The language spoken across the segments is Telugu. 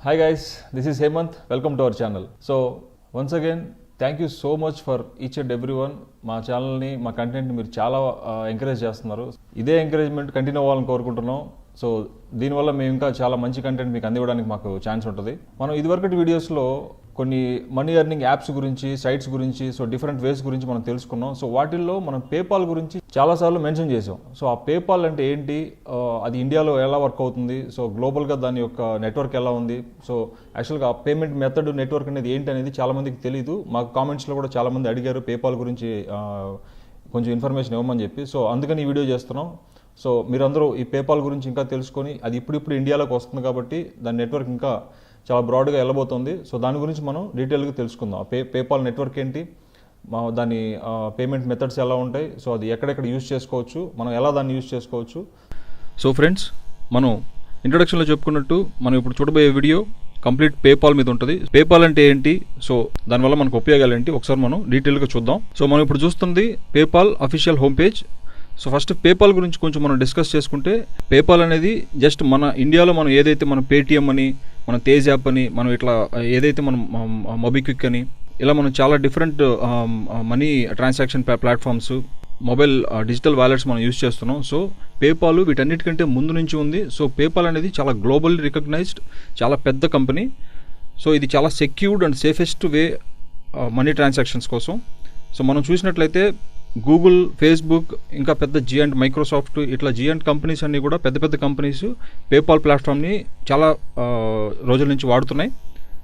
Hi guys, this is Hemant. Welcome to our channel. So once again, thank you so much for each and everyone. మా ఛానల్ని మా కంటెంట్ని మీరు చాలా ఎంకరేజ్ చేస్తున్నారు. ఇదే ఎంకరేజ్మెంట్ కంటిన్యూ అవ్వాలని కోరుకుంటున్నాం. సో దీనివల్ల మేము ఇంకా చాలా మంచి కంటెంట్ మీకు అందివ్వడానికి మాకు ఛాన్స్ ఉంటుంది. మనం ఇదివరకటి వీడియోస్లో కొన్ని మనీ ఎర్నింగ్ యాప్స్ గురించి, సైట్స్ గురించి, సో డిఫరెంట్ వేస్ గురించి మనం తెలుసుకున్నాం. సో వాటిల్లో మనం పేపాల్ గురించి చాలాసార్లు మెన్షన్ చేసాం. సో ఆ పేపాల్ అంటే ఏంటి, అది ఇండియాలో ఎలా వర్క్ అవుతుంది, సో గ్లోబల్గా దాని యొక్క నెట్వర్క్ ఎలా ఉంది, సో యాక్చువల్గా ఆ పేమెంట్ మెథడ్ నెట్వర్క్ అనేది ఏంటి అనేది చాలామందికి తెలియదు. మాకు కామెంట్స్లో కూడా చాలామంది అడిగారు పేపాల్ గురించి కొంచెం ఇన్ఫర్మేషన్ ఇవ్వమని చెప్పి. సో అందుకని ఈ వీడియో చేస్తున్నాం. సో మీరందరూ ఈ పేపాల్ గురించి ఇంకా తెలుసుకొని, అది ఇప్పుడు ఇండియాలోకి వస్తుంది కాబట్టి దాని నెట్వర్క్ ఇంకా చాలా బ్రాడ్గా వెళ్ళబోతుంది. సో దాని గురించి మనం డీటెయిల్గా తెలుసుకుందాం. పేపాల్ నెట్వర్క్ ఏంటి, దాని పేమెంట్ మెథడ్స్ ఎలా ఉంటాయి, సో అది ఎక్కడెక్కడ యూజ్ చేసుకోవచ్చు, మనం ఎలా దాన్ని యూజ్ చేసుకోవచ్చు. సో ఫ్రెండ్స్, మనం ఇంట్రొడక్షన్లో చెప్పుకున్నట్టు మనం ఇప్పుడు చూడబోయే వీడియో కంప్లీట్ పేపాల్ మీద ఉంటుంది. పేపాల్ అంటే ఏంటి, సో దానివల్ల మనకు ఉపయోగాలు ఏంటి ఒకసారి మనం డీటెయిల్గా చూద్దాం. సో మనం ఇప్పుడు చూస్తుంది PayPal official home page. So first PayPal గురించి కొంచెం మనం డిస్కస్ చేసుకుంటే, పేపాల్ అనేది జస్ట్ మన ఇండియాలో మనం ఏదైతే మనం పేటిఎం అని, మన తేజ్ యాప్ అని, మనం ఇట్లా ఏదైతే మనం మొబిక్విక్ అని, ఇలా మనం చాలా different money transaction platforms, mobile digital wallets మనం యూజ్ చేస్తున్నాం. సో పేపాల్ వీటన్నిటికంటే ముందు నుంచి ఉంది. సో పేపాల్ అనేది చాలా గ్లోబల్ రికగ్నైజ్డ్, చాలా పెద్ద కంపెనీ. సో ఇది చాలా secured and safest way money transactions కోసం. సో మనం చూసినట్లయితే గూగుల్, ఫేస్బుక్, ఇంకా పెద్ద జియంట్ మైక్రోసాఫ్ట్, ఇట్లా జియంట్ కంపెనీస్ అన్నీ కూడా పెద్ద పెద్ద కంపెనీస్ పేపాల్ ప్లాట్ఫామ్ని చాలా రోజుల నుంచి వాడుతున్నాయి.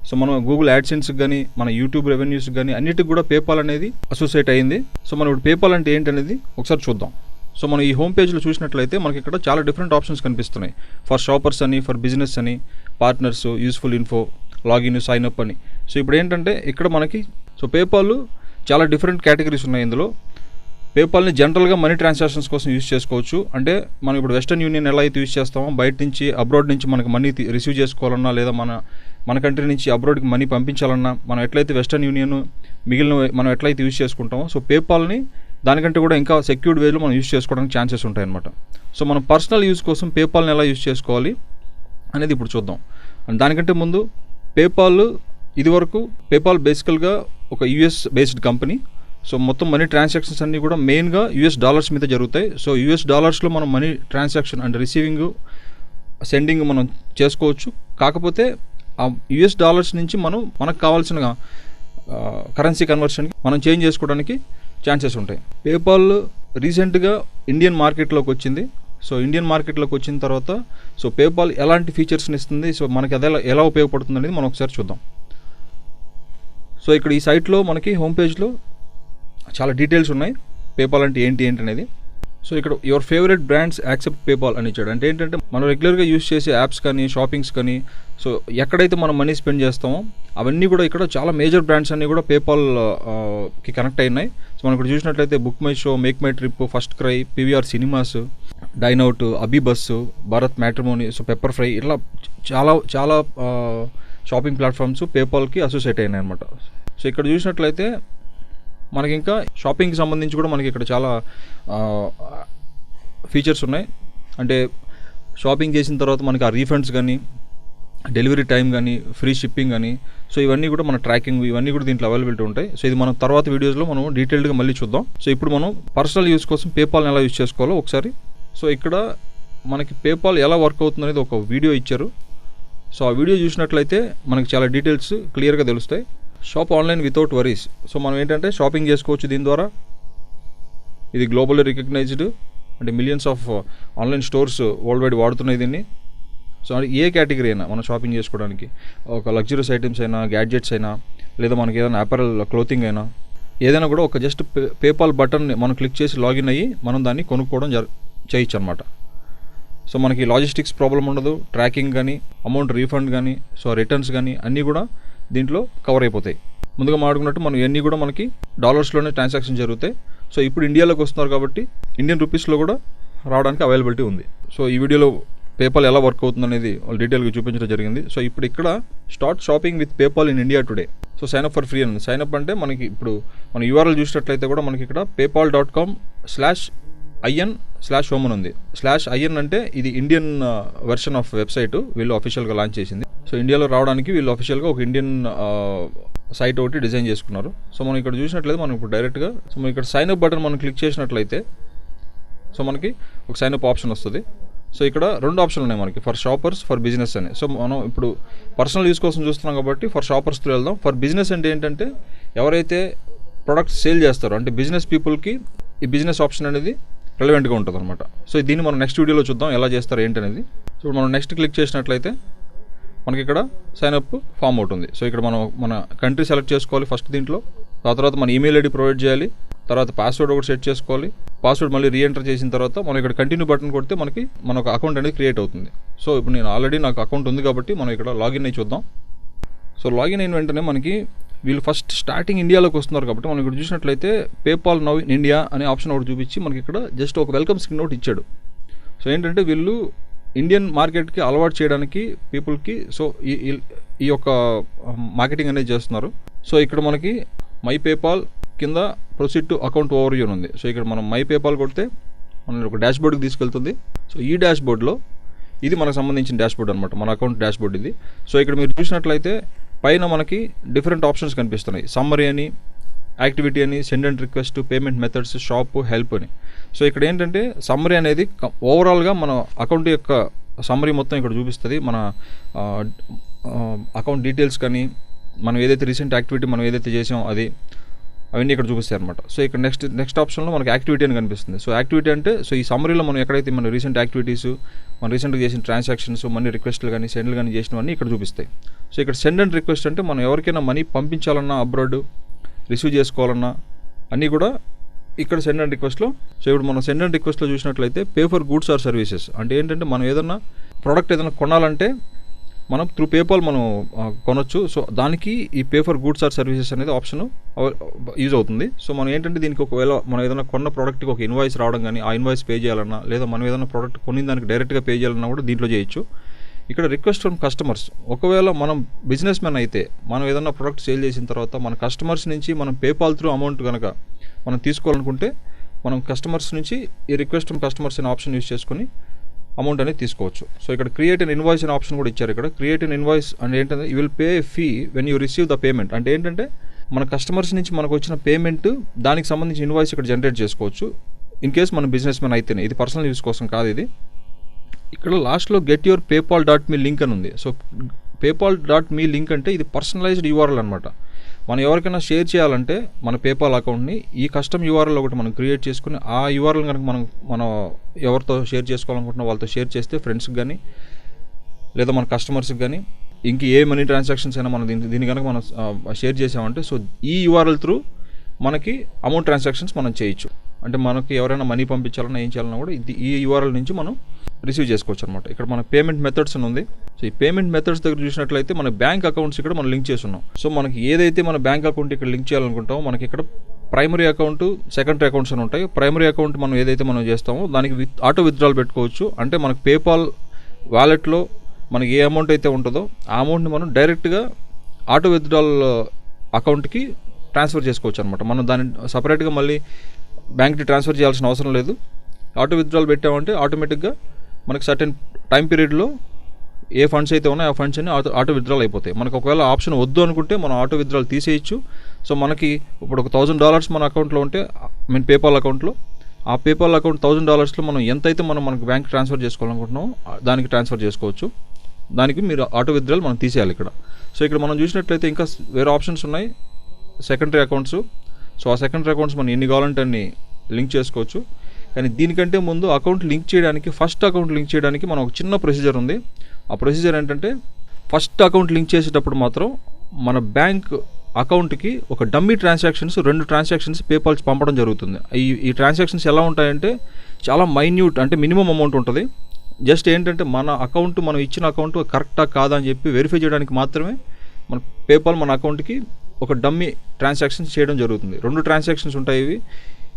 సో మనం గూగుల్ యాడ్సెన్స్కి కానీ, మన యూట్యూబ్ రెవెన్యూస్కి కానీ అన్నిటికి కూడా పేపాల్ అనేది అసోసియేట్ అయ్యింది. సో మనం ఇప్పుడు పేపాల్ అంటే ఏంటనేది ఒకసారి చూద్దాం. సో మనం ఈ హోమ్ పేజ్లో చూసినట్లయితే మనకి ఇక్కడ చాలా డిఫరెంట్ ఆప్షన్స్ కనిపిస్తున్నాయి. ఫర్ షాపర్స్ అని, ఫర్ బిజినెస్ అని, partners, useful info, login, sign up అని. సో ఇప్పుడు ఏంటంటే ఇక్కడ మనకి పేపాల్ చాలా డిఫరెంట్ కేటగిరీస్ ఉన్నాయి. ఇందులో పేపాల్ని జనరల్గా మనీ ట్రాన్సాక్షన్స్ కోసం యూజ్ చేసుకోవచ్చు. అంటే మనం ఇప్పుడు వెస్టర్న్ యూనియన్ ఎలా అయితే యూజ్ చేస్తామో, బయట నుంచి అబ్రాడ్ నుంచి మనకు మనీ రిసీవ్ చేసుకోవాలన్నా, లేదా మన కంట్రీ నుంచి అబ్రాడ్కి మనీ పంపించాలన్నా, మనం ఎట్లయితే వెస్టర్న్ యూనియన్ మిగిలిన మనం ఎట్లయితే యూజ్ చేసుకుంటామో, సో పేపాల్ని దానికంటే కూడా ఇంకా సెక్యూర్డ్ వేలో మనం యూజ్ చేసుకోవడానికి ఛాన్సెస్ ఉంటాయి అన్నమాట. సో మనం పర్సనల్ యూజ్ కోసం పేపాల్ని ఎలా యూజ్ చేసుకోవాలి అనేది ఇప్పుడు చూద్దాం. అండ్ దానికంటే ముందు పేపాల్ బేసికల్గా ఒక యుఎస్ బేస్డ్ కంపెనీ. సో మొత్తం మనీ ట్రాన్సాక్షన్స్ అన్నీ కూడా మెయిన్గా యుఎస్ డాలర్స్ మీద జరుగుతాయి. సో యుఎస్ డాలర్స్లో మనం money transaction and receiving, sending మనం చేసుకోవచ్చు. కాకపోతే ఆ యుఎస్ డాలర్స్ నుంచి మనకు కావాల్సిన కరెన్సీ కన్వర్షన్కి మనం చేంజ్ చేసుకోవడానికి ఛాన్సెస్ ఉంటాయి. పేపాల్ రీసెంట్గా ఇండియన్ మార్కెట్లోకి వచ్చింది. సో ఇండియన్ మార్కెట్లోకి వచ్చిన తర్వాత పేపాల్ ఎలాంటి ఫీచర్స్ని ఇస్తుంది, సో మనకి అది ఎలా ఉపయోగపడుతుంది అనేది మనం ఒకసారి చూద్దాం. సో ఇక్కడ ఈ సైట్లో మనకి హోమ్ పేజ్లో చాలా డీటెయిల్స్ ఉన్నాయి. పేపాల్ అంటే ఏంటి అనేది. సో ఇక్కడ your favourite brands accept PayPal అని ఇచ్చాడు. అంటే ఏంటంటే మనం రెగ్యులర్గా యూజ్ చేసే యాప్స్ కానీ, షాపింగ్స్ కానీ, సో ఎక్కడైతే మనం మనీ స్పెండ్ చేస్తామో అవన్నీ కూడా ఇక్కడ చాలా మేజర్ బ్రాండ్స్ అన్నీ కూడా పేపాల్కి కనెక్ట్ అయినాయి. సో మనం ఇక్కడ చూసినట్లయితే book my show, make my trip, first cry, PVR cinemas, Dineout, AbhiBus, Bharat matrimony, so pepper fry, ఇట్లా చాలా షాపింగ్ ప్లాట్ఫామ్స్ పేపాల్కి అసోసియేట్ అయినాయి అనమాట. సో ఇక్కడ చూసినట్లయితే మనకి ఇంకా షాపింగ్కి సంబంధించి కూడా మనకి ఇక్కడ చాలా ఫీచర్స్ ఉన్నాయి. అంటే షాపింగ్ చేసిన తర్వాత మనకి ఆ రీఫండ్స్ కానీ, డెలివరీ టైం కానీ, ఫ్రీ షిప్పింగ్ కానీ, సో ఇవన్నీ కూడా మన ట్రాకింగ్, ఇవన్నీ కూడా దీంట్లో అవైలబిలిటీ ఉంటాయి. సో ఇది మనం తర్వాత వీడియోస్లో మనం డీటెయిల్డ్గా మళ్ళీ చూద్దాం. సో ఇప్పుడు మనం పర్సనల్ యూజ్ కోసం పేపాల్ని ఎలా యూజ్ చేసుకోవాలో ఒకసారి. సో ఇక్కడ మనకి పేపాల్ ఎలా వర్క్ అవుతుంది అనేది ఒక వీడియో ఇచ్చారు. సో ఆ వీడియో చూసినట్లయితే మనకి చాలా డీటెయిల్స్ క్లియర్గా తెలుస్తాయి. Shop online without worries. So మనం ఏంటంటే షాపింగ్ చేసుకోవచ్చు దీని ద్వారా. ఇది గ్లోబల్లీ రికగ్నైజ్డ్, అంటే millions of online stores world wide వాడుతున్నాయి దీన్ని. సో ఏ కేటగిరీ అయినా మనం షాపింగ్ చేసుకోవడానికి, ఒక లగ్జరీస్ ఐటమ్స్ అయినా, గ్యాడ్జెట్స్ అయినా, లేదా మనకి ఏదైనా అపారల్ క్లోతింగ్ అయినా, ఏదైనా కూడా ఒక జస్ట్ పేపాల్ బటన్ని మనం క్లిక్ చేసి లాగిన్ అయ్యి మనం దాన్ని కొనుక్కోవడం చేయొచ్చు అనమాట. సో మనకి లాజిస్టిక్స్ ప్రాబ్లం ఉండదు, ట్రాకింగ్ కానీ, అమౌంట్ రీఫండ్ కానీ, సో రిటర్న్స్ కానీ అన్నీ కూడా దీంట్లో కవర్ అయిపోతాయి. ముందుగా మాట్లాడుకున్నట్టు మనం ఇవన్నీ కూడా మనకి డాలర్స్లోనే ట్రాన్సాక్షన్ జరుగుతాయి. సో ఇప్పుడు ఇండియాలోకి వస్తున్నారు కాబట్టి ఇండియన్ రూపీస్లో కూడా రావడానికి అవైలబిలిటీ ఉంది. సో ఈ వీడియోలో పేపాల్ ఎలా వర్క్ అవుతుంది అనేది వాళ్ళు డీటెయిల్గా చూపించడం జరిగింది. సో ఇప్పుడు ఇక్కడ start shopping with PayPal in India today. So sign up for free అని. సైన్ అప్ అంటే మనకి ఇప్పుడు మన యూఆర్ఎల్ చూసినట్లయితే కూడా మనకి ఇక్కడ paypal.com/ IN/home అని ఉంది. /IN అంటే ఇది ఇండియన్ వెర్షన్ ఆఫ్ వెబ్సైట్ వీళ్ళు అఫీషియల్గా లాంచ్ చేసింది. సో ఇండియాలో రావడానికి వీళ్ళు అఫీషియల్గా ఒక ఇండియన్ సైట్ ఒకటి డిజైన్ చేసుకున్నారు. సో మనం ఇక్కడ చూసినట్లయితే మనం ఇప్పుడు డైరెక్ట్గా సో మనం ఇక్కడ సైన్ అప్ బటన్ మనం క్లిక్ చేసినట్లయితే సో మనకి ఒక సైన్ అప్ ఆప్షన్ వస్తుంది. సో ఇక్కడ 2 ఆప్షన్లు ఉన్నాయి మనకి, ఫర్ షాపర్స్, ఫర్ బిజినెస్ అని. సో మనం ఇప్పుడు పర్సనల్ యూస్ కోసం చూస్తున్నాం కాబట్టి ఫర్ షాపర్స్ త్రూ వెళ్దాం. ఫర్ బిజినెస్ అంటే ఏంటంటే ఎవరైతే ప్రొడక్ట్స్ సేల్ చేస్తారో అంటే బిజినెస్ పీపుల్కి ఈ బిజినెస్ ఆప్షన్ అనేది రిలవెంట్గా ఉంటుంది అనమాట. సో దీన్ని మనం నెక్స్ట్ వీడియోలో చూద్దాం ఎలా చేస్తారు ఏంటనేది. సో మనం నెక్స్ట్ క్లిక్ చేసినట్లయితే మనకి ఇక్కడ సైన్ అప్ ఫామ్ అవుతుంది. సో ఇక్కడ మనం మన కంట్రీ సెలెక్ట్ చేసుకోవాలి ఫస్ట్ దీంట్లో. ఆ తర్వాత మన ఈమెయిల్ ఐడి ప్రొవైడ్ చేయాలి. తర్వాత పాస్వర్డ్ ఒకటి సెట్ చేసుకోవాలి. పాస్వర్డ్ మళ్ళీ రీఎంటర్ చేసిన తర్వాత మనం ఇక్కడ కంటిన్యూ బటన్ కొడితే మనకి మన ఒక అకౌంట్ అనేది క్రియేట్ అవుతుంది. సో ఇప్పుడు నేను ఆల్రెడీ నాకు అకౌంట్ ఉంది కాబట్టి మనం ఇక్కడ లాగిన్ అయ్యి చూద్దాం. సో లాగిన్ అయిన వెంటనే మనకి వీళ్ళు ఫస్ట్ స్టార్టింగ్ ఇండియాలోకి వస్తున్నారు కాబట్టి మనం ఇక్కడ చూసినట్లయితే పేపాల్ నౌ ఇన్ ఇండియా అనే ఆప్షన్ ఒకటి చూపించి మనకి ఇక్కడ జస్ట్ ఒక వెల్కమ్ స్క్రీన్ ఒకటి ఇచ్చాడు. సో ఏంటంటే వీళ్ళు ఇండియన్ మార్కెట్కి అలవాటు చేయడానికి పీపుల్కి సో ఈ యొక్క మార్కెటింగ్ అనేది చేస్తున్నారు. సో ఇక్కడ మనకి మై పేపాల్ కింద proceed to account over view ఉంది. సో ఇక్కడ మనం మై పేపాల్ కొడితే మనం ఒక డాష్ బోర్డ్కి తీసుకెళ్తుంది. సో ఈ డాష్ బోర్డ్లో ఇది మనకు సంబంధించిన డాష్ బోర్డ్ అనమాట, మన అకౌంట్ డాష్ బోర్డ్ ఇది. సో ఇక్కడ మీరు చూసినట్లయితే పైన మనకి డిఫరెంట్ ఆప్షన్స్ కనిపిస్తున్నాయి. సమ్మరీ అని, యాక్టివిటీ అని, send and request, payment methods, shop, help అని. సో ఇక్కడ ఏంటంటే సమ్మరీ అనేది ఓవరాల్గా మన అకౌంట్ యొక్క సమ్మరీ మొత్తం ఇక్కడ చూపిస్తుంది. మన అకౌంట్ డీటెయిల్స్ కానీ మనం ఏదైతే రీసెంట్ యాక్టివిటీ మనం ఏదైతే చేసామో అది అవన్నీ ఇక్కడ చూపిస్తాయి అనమాట. సో ఇక్కడ నెక్స్ట్ ఆప్షన్లో మనకి యాక్టివిటీ అని కనిపిస్తుంది. సో యాక్టివిటీ అంటే సో ఈ సమ్మరీలో మనం ఎక్కడైతే మన రీసెంట్ యాక్టివిటీస్, మనం రీసెంట్గా చేసిన ట్రాన్సాక్షన్స్, మనీ రిక్వెస్ట్లు కానీ సెండ్లు కానీ చేసినవన్నీ ఇక్కడ చూపిస్తాయి. సో ఇక్కడ సెండ్ అండ్ రిక్వెస్ట్ అంటే మనం ఎవరికైనా మనీ పంపించాలన్నా, అబ్రాడ్ రిసీవ్ చేసుకోవాలన్నా అన్నీ కూడా ఇక్కడ సెండ్ అండ్ రిక్వెస్ట్లో. సో ఇప్పుడు మనం సెండ్ అండ్ రిక్వెస్ట్లో చూసినట్లయితే pay for goods or services అంటే ఏంటంటే మనం ఏదైనా ప్రోడక్ట్ ఏదైనా కొనాలంటే మనం త్రూ పేపాల్ మనం కొనొచ్చు. సో దానికి ఈ pay for goods or services అనేది ఆప్షన్ యూజ్ అవుతుంది. సో మనం ఏంటంటే దీనికి ఒకవేళ మనం ఏదైనా కొన్న ప్రోడక్ట్కి ఒక ఇన్వాయిస్ రావడం కానీ ఆ ఇన్వాయిస్ పే చేయాలన్నా, లేదా మనం ఏదైనా ప్రోడక్ట్ కొనిన దానికి డైరెక్ట్గా పే చేయాలన్నా కూడా దీంట్లో చేయొచ్చు. ఇక్కడ రిక్వెస్ట్ ఫ్రమ్ కస్టమర్స్, ఒకవేళ మనం బిజినెస్ మ్యాన్ అయితే మనం ఏదైనా ప్రోడక్ట్ సేల్ చేసిన తర్వాత మన కస్టమర్స్ నుంచి మనం పేపాల్ త్రూ అమౌంట్ కనుక మనం తీసుకోవాలనుకుంటే మనం కస్టమర్స్ నుంచి ఈ రిక్వెస్ట్ ఫ్రమ్ కస్టమర్స్ అనే ఆప్షన్ యూజ్ చేసుకొని అమౌంట్ అనేది తీసుకోవచ్చు. సో ఇక్కడ క్రియేట్ అన్ ఇన్వాయిస్ అనే ఆప్షన్ కూడా ఇచ్చారు. ఇక్కడ క్రియేట్ అన్ ఇన్వాయిస్ అంటే ఏంటంటే you will pay fee when you receive the payment అంటే ఏంటంటే మన కస్టమర్స్ నుంచి మనకు వచ్చిన పేమెంట్ దానికి సంబంధించి ఇన్వాయిస్ ఇక్కడ జనరేట్ చేసుకోవచ్చు ఇన్ కేస్ మన బిజినెస్ మ్యాన్ అయితేనే. ఇది పర్సనల్ యూస్ కోసం కాదు ఇది. ఇక్కడ లాస్ట్లో గెట్ యువర్ PayPal.me లింక్ అని ఉంది. సో PayPal.me లింక్ అంటే ఇది పర్సనలైజ్డ్ URL అనమాట. మనం ఎవరికైనా షేర్ చేయాలంటే మన పేపాల్ అకౌంట్ని ఈ కస్టమ్ URL ఒకటి మనం క్రియేట్ చేసుకుని ఆ URL కనుక మనం ఎవరితో షేర్ చేసుకోవాలనుకుంటున్నా వాళ్ళతో షేర్ చేస్తే ఫ్రెండ్స్కి కానీ లేదా మన కస్టమర్స్కి కానీ ఇంక ఏ మనీ ట్రాన్సాక్షన్స్ అయినా మనం దీన్ని కనుక మనం షేర్ చేసామంటే సో ఈ URL త్రూ మనకి అమౌంట్ ట్రాన్సాక్షన్స్ మనం చేయొచ్చు. అంటే మనకి ఎవరైనా మనీ పంపించాలన్నా ఏం చేయాలన్నా కూడా ఈ URL నుంచి మనం రిసీవ్ చేసుకోవచ్చు అనమాట. ఇక్కడ మన పేమెంట్ మెథడ్స్ అని ఉంది. సో ఈ పేమెంట్ మెథడ్స్ దగ్గర చూసినట్లయితే మన బ్యాంక్ అకౌంట్స్ ఇక్కడ మనం లింక్ చేసి ఉన్నాం. సో మనకి ఏదైతే మన బ్యాంక్ అకౌంట్ ఇక్కడ లింక్ చేయాలనుకుంటామో మనకి ఇక్కడ ప్రైమరీ అకౌంట్, సెకండరీ అకౌంట్స్ అని ఉంటాయి. ప్రైమరీ అకౌంట్ మనం ఏదైతే మనం చేస్తామో దానికి ఆటో విత్డ్రాల్ పెట్టుకోవచ్చు. అంటే మనకి పేపాల్ వాలెట్లో మనకి ఏ అమౌంట్ అయితే ఉంటుందో ఆ అమౌంట్ని మనం డైరెక్ట్గా ఆటో విత్డ్రాల్ అకౌంట్కి ట్రాన్స్ఫర్ చేసుకోవచ్చు అనమాట. మనం దాన్ని సపరేట్గా మళ్ళీ బ్యాంక్కి ట్రాన్స్ఫర్ చేయాల్సిన అవసరం లేదు. ఆటో విత్డ్రాల్ పెట్టామంటే ఆటోమేటిక్గా మనకి సర్టెన్ టైం పీరియడ్లో ఏ ఫండ్స్ అయితే ఉన్నాయో ఆ ఫండ్స్ అన్ని ఆటో విత్డ్రాల్ అయిపోతాయి. మనకు ఒకవేళ ఆప్షన్ వద్దు అనుకుంటే మనం ఆటో విత్డ్రాల్ తీసేయచ్చు. సో మనకి ఇప్పుడు ఒక $1000 మన అకౌంట్లో ఉంటే పేపాల్ అకౌంట్లో ఆ పేపాల్ అకౌంట్ $1000లో మనం ఎంతైతే మనకు బ్యాంక్ ట్రాన్స్ఫర్ చేసుకోవాలనుకుంటున్నామో దానికి ట్రాన్స్ఫర్ చేసుకోవచ్చు. దానికి మీరు ఆటో విత్డ్రాల్ మనం తీసేయాలి ఇక్కడ. సో ఇక్కడ మనం చూసినట్లయితే ఇంకా వేరే ఆప్షన్స్ ఉన్నాయి, సెకండరీ అకౌంట్స్. సో ఆ సెకండరీ అకౌంట్స్ మనం ఎన్ని కావాలంటే అన్ని లింక్ చేసుకోవచ్చు. కానీ దీనికంటే ముందు అకౌంట్ లింక్ చేయడానికి ఫస్ట్ అకౌంట్ లింక్ చేయడానికి మనం ఒక చిన్న ప్రొసీజర్ ఉంది. ఆ ప్రొసీజర్ ఏంటంటే ఫస్ట్ అకౌంట్ లింక్ చేసేటప్పుడు మాత్రం మన బ్యాంక్ అకౌంట్కి ఒక డమ్మీ ట్రాన్సాక్షన్స్ 2 ట్రాన్సాక్షన్స్ పేపాల్స్ పంపడం జరుగుతుంది. ఈ ట్రాన్సాక్షన్స్ ఎలా ఉంటాయంటే చాలా మైన్యూట్, అంటే మినిమం అమౌంట్ ఉంటుంది. జస్ట్ ఏంటంటే మన అకౌంట్ మనం ఇచ్చిన అకౌంట్ కరెక్టా కాదా అని చెప్పి వెరిఫై చేయడానికి మాత్రమే మన పేపాల్ మన అకౌంట్కి ఒక డమ్మీ ట్రాన్సాక్షన్స్ చేయడం జరుగుతుంది. 2 ట్రాన్సాక్షన్స్ ఉంటాయి.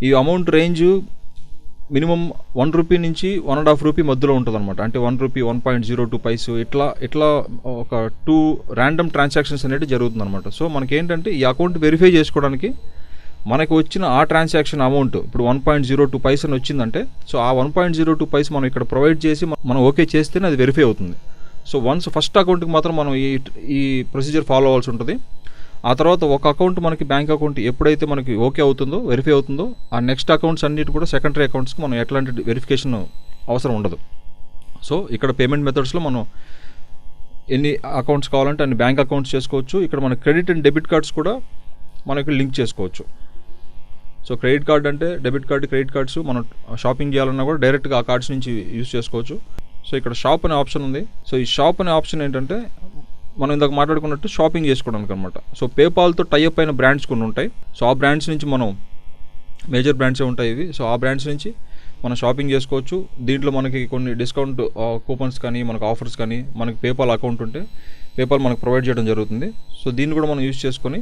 ఈ అమౌంట్ రేంజ్ మినిమం ₹1 నుంచి ₹1.5 మధ్యలో ఉంటుంది అనమాట. అంటే ₹1, 1.02 పైసు ఇట్లా ఒక 2 ర్యాండమ్ ట్రాన్సాక్షన్స్ అనేది జరుగుతుంది అనమాట. సో మనకేంటంటే ఈ అకౌంట్ వెరిఫై చేసుకోవడానికి మనకు వచ్చిన ఆ ట్రాన్సాక్షన్ అమౌంట్ ఇప్పుడు 1.02 పైసా అని వచ్చిందంటే సో ఆ 1.02 పైసా మనం ఇక్కడ ప్రొవైడ్ చేసి మనం ఓకే చేస్తేనే అది వెరిఫై అవుతుంది. సో వన్స్ ఫస్ట్ అకౌంట్కి మాత్రం మనం ఈ ప్రొసీజర్ ఫాలో అవ్వాల్సి ఉంటుంది. ఆ తర్వాత ఒక అకౌంట్ మనకి బ్యాంక్ అకౌంట్ ఎప్పుడైతే మనకి ఓకే అవుతుందో వెరిఫై అవుతుందో ఆ నెక్స్ట్ అకౌంట్స్ అన్నిటి కూడా సెకండరీ అకౌంట్స్కి మనం ఎట్లాంటి వెరిఫికేషన్ అవసరం ఉండదు. సో ఇక్కడ పేమెంట్ మెథడ్స్లో మనం ఎన్ని అకౌంట్స్ కావాలంటే అన్ని బ్యాంక్ అకౌంట్స్ చేసుకోవచ్చు. ఇక్కడ మన క్రెడిట్ అండ్ డెబిట్ కార్డ్స్ కూడా మనకి లింక్ చేసుకోవచ్చు. సో క్రెడిట్ కార్డ్ అంటే డెబిట్ కార్డు, క్రెడిట్ కార్డ్స్ మనం షాపింగ్ చేయాలన్నా కూడా డైరెక్ట్గా ఆ కార్డ్స్ నుంచి యూజ్ చేసుకోవచ్చు. సో ఇక్కడ షాప్ అనే ఆప్షన్ ఉంది. సో ఈ షాప్ అనే ఆప్షన్ ఏంటంటే మనం ఇందాక మాట్లాడుకున్నట్టు షాపింగ్ చేసుకోవడానికి అనమాట. సో పేపాల్తో టైఅప్ అయిన బ్రాండ్స్ కొన్ని ఉంటాయి. సో ఆ బ్రాండ్స్ నుంచి మనం మేజర్ బ్రాండ్సే ఉంటాయి ఇవి. సో ఆ బ్రాండ్స్ నుంచి మనం షాపింగ్ చేసుకోవచ్చు. దీంట్లో మనకి కొన్ని డిస్కౌంట్ కూపన్స్ కానీ మనకు ఆఫర్స్ కానీ మనకి పేపాల్ అకౌంట్ ఉంటే పేపాల్ మనకు ప్రొవైడ్ చేయడం జరుగుతుంది. సో దీన్ని కూడా మనం యూజ్ చేసుకొని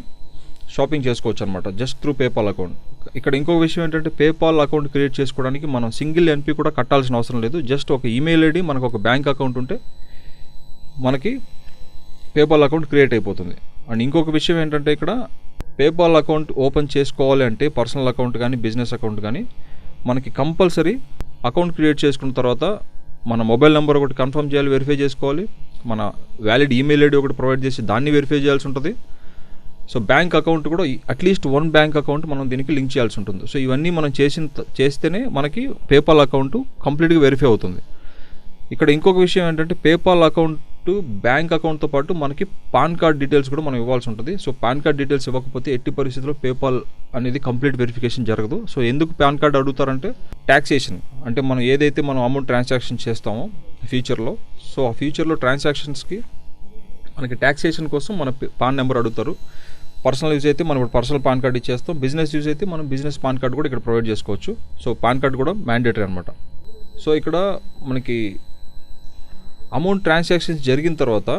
షాపింగ్ చేసుకోవచ్చు అనమాట జస్ట్ త్రూ పేపాల్ అకౌంట్. ఇక్కడ ఇంకో విషయం ఏంటంటే పేపాల్ అకౌంట్ క్రియేట్ చేసుకోవడానికి మనం సింగిల్ ఎన్పి కూడా కట్టాల్సిన అవసరం లేదు. జస్ట్ ఒక ఈమెయిల్ ఐడి మనకు ఒక బ్యాంక్ అకౌంట్ ఉంటే మనకి పేపాల్ అకౌంట్ క్రియేట్ అయిపోతుంది. అండ్ ఇంకొక విషయం ఏంటంటే ఇక్కడ పేపాల్ అకౌంట్ ఓపెన్ చేసుకోవాలి అంటే పర్సనల్ అకౌంట్ కానీ బిజినెస్ అకౌంట్ కానీ మనకి కంపల్సరీ అకౌంట్ క్రియేట్ చేసుకున్న తర్వాత మన మొబైల్ నెంబర్ ఒకటి కన్ఫర్మ్ చేయాలి, వెరిఫై చేసుకోవాలి. మన వ్యాలిడ్ ఈమెయిల్ ఐడి ఒకటి ప్రొవైడ్ చేసి దాన్ని వెరిఫై చేయాల్సి ఉంటుంది. సో బ్యాంక్ అకౌంట్ కూడా అట్లీస్ట్ వన్ బ్యాంక్ అకౌంట్ మనం దీనికి లింక్ చేయాల్సి ఉంటుంది. సో ఇవన్నీ మనం చేస్తేనే మనకి పేపాల్ అకౌంట్ కంప్లీట్గా వెరిఫై అవుతుంది. ఇక్కడ ఇంకొక విషయం ఏంటంటే పేపాల్ అకౌంట్ బ్యాంక్ అకౌంట్తో పాటు మనకి పాన్ కార్డ్ డీటెయిల్స్ కూడా మనం ఇవ్వాల్సి ఉంటుంది. సో పాన్ కార్డ్ డీటెయిల్స్ ఇవ్వకపోతే ఎట్టి పరిస్థితుల్లో పేపాల్ అనేది కంప్లీట్ వెరిఫికేషన్ జరగదు. సో ఎందుకు పాన్ కార్డ్ అడుగుతారంటే ట్యాక్సేషన్ అంటే మనం ఏదైతే మనం అమౌంట్ ట్రాన్సాక్షన్ చేస్తామో ఫ్యూచర్లో, సో ఆ ఫ్యూచర్లో ట్రాన్సాక్షన్స్కి మనకి ట్యాక్సేషన్ కోసం మన పాన్ నెంబర్ అడుగుతారు. పర్సనల్ యూజ్ అయితే మనం ఇప్పుడు పర్సనల్ పాన్ కార్డ్ ఇచ్చేస్తాం. బిజినెస్ యూజ్ అయితే మనం బిజినెస్ పాన్ కార్డ్ కూడా ఇక్కడ ప్రొవైడ్ చేసుకోవచ్చు. సో పాన్ కార్డ్ కూడా మ్యాండేటరీ అనమాట. సో ఇక్కడ మనకి అమౌంట్ ట్రాన్సాక్షన్స్ జరిగిన తర్వాత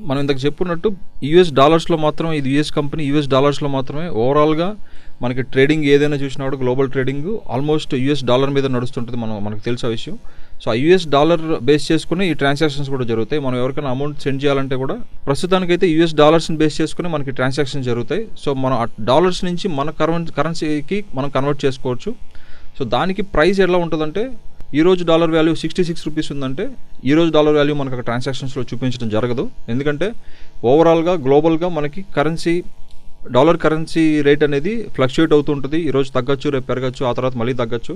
మనం ఇందాక చెప్పుకున్నట్టు యూఎస్ డాలర్స్లో మాత్రమే, ఇది యూఎస్ కంపెనీ, యూఎస్ డాలర్స్లో మాత్రమే ఓవరాల్గా మనకి ట్రేడింగ్ ఏదైనా చూసినా కూడా global trading almost US dollar మీద నడుస్తుంటుంది. మనకు తెలిసే విషయం. సో ఆ యూఎస్ డాలర్ బేస్ చేసుకుని ఈ ట్రాన్సాక్షన్స్ కూడా జరుగుతాయి. మనం ఎవరికైనా అమౌంట్ సెండ్ చేయాలంటే కూడా ప్రస్తుతానికైతే యూఎస్ డాలర్స్ని బేస్ చేసుకుని మనకి ట్రాన్సాక్షన్స్ జరుగుతాయి. సో మనం ఆ డాలర్స్ నుంచి మన కరెన్సీకి మనం కన్వర్ట్ చేసుకోవచ్చు. సో దానికి ప్రైస్ ఎలా ఉంటుందంటే ఈరోజు డాలర్ వాల్యూ 66 రూపీస్ ఉందంటే ఈరోజు డాలర్ వాల్యూ మనకు అక్కడ ట్రాన్సాక్షన్స్లో చూపించడం జరగదు. ఎందుకంటే ఓవరాల్గా గ్లోబల్గా మనకి డాలర్ కరెన్సీ రేట్ అనేది ఫ్లక్చుయేట్ అవుతూ ఉంటుంది. ఈరోజు తగ్గచ్చు, రేపు పెరగచ్చు, ఆ తర్వాత మళ్ళీ తగ్గచ్చు.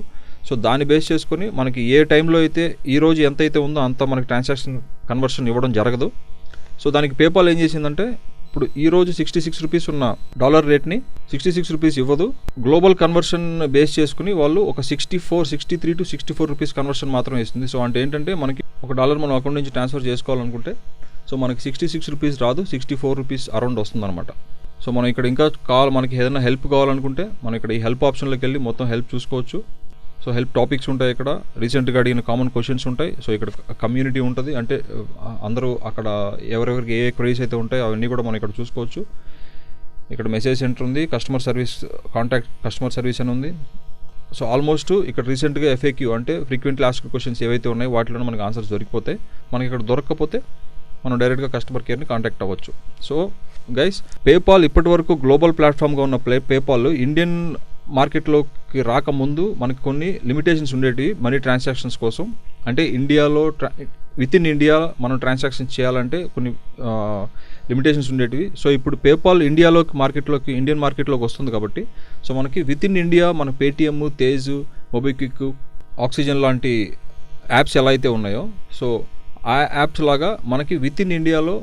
సో దాన్ని బేస్ చేసుకొని మనకి ఏ టైంలో అయితే ఈరోజు ఎంత అయితే ఉందో అంత మనకి ట్రాన్సాక్షన్ కన్వర్షన్ ఇవ్వడం జరగదు. సో దానికి పేపాల్ ఏం చేసిందంటే ఇప్పుడు ఈరోజు 66 రూపీస్ ఉన్న డాలర్ రేట్ని 66 రూపీస్ ఇవ్వదు. గ్లోబల్ కన్వర్షన్ బేస్ చేసుకుని వాళ్ళు ఒక 63 to 64 రూపీస్ కన్వర్షన్ మాత్రం ఇస్తుంది. సో అంటే ఏంటంటే మనకి ఒక డాలర్ మనం అకౌంట్ నుంచి ట్రాన్స్ఫర్ చేసుకోవాలనుకుంటే సో మనకి 66 రూపీస్ రాదు, 64 రూపీస్ అరౌండ్ వస్తుంది అనమాట. సో మనం ఇక్కడ ఇంకా మనకి ఏదైనా హెల్ప్ కావాలనుకుంటే మనం ఇక్కడ ఈ హెల్ప్ ఆప్షన్లోకి వెళ్ళి మొత్తం హెల్ప్ చూసుకోవచ్చు. సో హెల్ప్ టాపిక్స్ ఉంటాయి, ఇక్కడ రీసెంట్గా అడిగిన కామన్ క్వశ్చన్స్ ఉంటాయి. సో ఇక్కడ కమ్యూనిటీ ఉంటుంది, అంటే అందరూ అక్కడ ఎవరెవరికి ఏ క్వరీస్ అయితే ఉంటాయో అవన్నీ కూడా మనం ఇక్కడ చూసుకోవచ్చు. ఇక్కడ మెసేజ్ సెంటర్ ఉంది, కస్టమర్ సర్వీస్ అని ఉంది. సో ఆల్మోస్ట్ ఇక్కడ రీసెంట్గా FAQ అంటే ఫ్రీక్వెంట్లీ ఆస్క్డ్ క్వశ్చన్స్ ఏవైతే ఉన్నాయో వాటిలో మనకి ఆన్సర్స్ దొరికిపోతాయి. మనకి ఇక్కడ దొరకకపోతే మనం డైరెక్ట్గా కస్టమర్ కేర్ని కాంటాక్ట్ అవ్వచ్చు. సో గైస్, పేపాల్ ఇప్పటి వరకు గ్లోబల్ ప్లాట్ఫామ్గా ఉన్న పేపాల్ ఇండియన్ మార్కెట్లోకి రాకముందు మనకి కొన్ని లిమిటేషన్స్ ఉండేటివి మనీ ట్రాన్సాక్షన్స్ కోసం. అంటే ఇండియాలో విత్ ఇన్ ఇండియా మనం ట్రాన్సాక్షన్స్ చేయాలంటే కొన్ని లిమిటేషన్స్ ఉండేటివి. సో ఇప్పుడు పేపాల్ ఇండియన్ మార్కెట్లోకి వస్తుంది కాబట్టి సో మనకి విత్ ఇన్ ఇండియా మన పేటిఎమ్, తేజ్, మొబిక్విక్, ఆక్సిజన్ లాంటి యాప్స్ ఎలా అయితే ఉన్నాయో సో ఆ యాప్స్ లాగా మనకి విత్ ఇన్ ఇండియాలో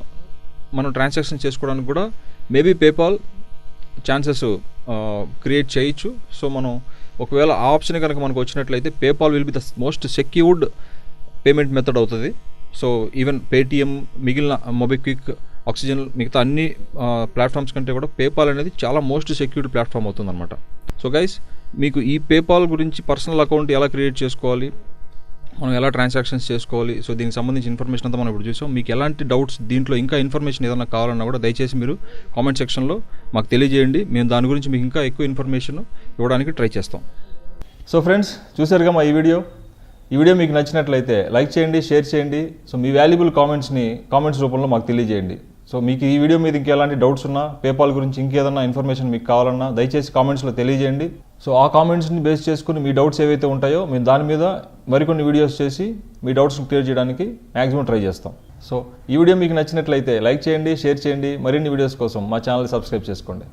మనం ట్రాన్సాక్షన్ చేసుకోవడానికి కూడా మేబీ పేపాల్ ఛాన్సెస్ క్రియేట్ చేయొచ్చు. సో మనం ఒకవేళ ఆ ఆప్షన్ కనుక మనకు వచ్చినట్లయితే PayPal will be the most secured payment method అవుతుంది. సో ఈవెన్ పేటిఎం, మిగిలిన మొబిక్విక్, ఆక్సిజన్, మిగతా అన్ని ప్లాట్ఫామ్స్ కంటే కూడా పేపాల్ అనేది చాలా మోస్ట్ సెక్యూర్డ్ ప్లాట్ఫామ్ అవుతుంది అనమాట. సో గైస్, మీకు ఈ పేపాల్ గురించి పర్సనల్ అకౌంట్ ఎలా క్రియేట్ చేసుకోవాలి, మనం ఎలా ట్రాన్సాక్షన్స్ చేసుకోవాలి, సో దీనికి సంబంధించి ఇన్ఫర్మేషన్ అంతా మనం ఇప్పుడు చూసాం. మీకు ఎలాంటి డౌట్స్, దీంట్లో ఇంకా ఇన్ఫర్మేషన్ ఏదైనా కావాలన్నా కూడా దయచేసి మీరు కామెంట్ సెక్షన్లో మాకు తెలియజేయండి. మేము దాని గురించి మీకు ఇంకా ఎక్కువ ఇన్ఫర్మేషన్ ఇవ్వడానికి ట్రై చేస్తాం. సో ఫ్రెండ్స్, చూసారుగా మా ఈ వీడియో మీకు నచ్చినట్లయితే లైక్ చేయండి, షేర్ చేయండి. సో మీ వాల్యుబుల్ కామెంట్స్ రూపంలో మాకు తెలియజేయండి. సో మీకు ఈ వీడియో మీద ఇంకెలాంటి డౌట్స్ ఉన్నా, పేపాల్ గురించి ఇంకేదన్నా ఇన్ఫర్మేషన్ మీకు కావాలన్నా దయచేసి కామెంట్స్లో తెలియజేయండి. సో ఆ కామెంట్స్ని బేస్ చేసుకుని మీ డౌట్స్ ఏవైతే ఉంటాయో మేము దాని మీద మరికొన్ని వీడియోస్ చేసి మీ డౌట్స్ని క్లియర్ చేయడానికి మ్యాక్సిమం ట్రై చేస్తాం. సో ఈ వీడియో మీకు నచ్చినట్లయితే లైక్ చేయండి, షేర్ చేయండి. మరిన్ని వీడియోస్ కోసం మా ఛానల్ సబ్స్క్రైబ్ చేసుకోండి.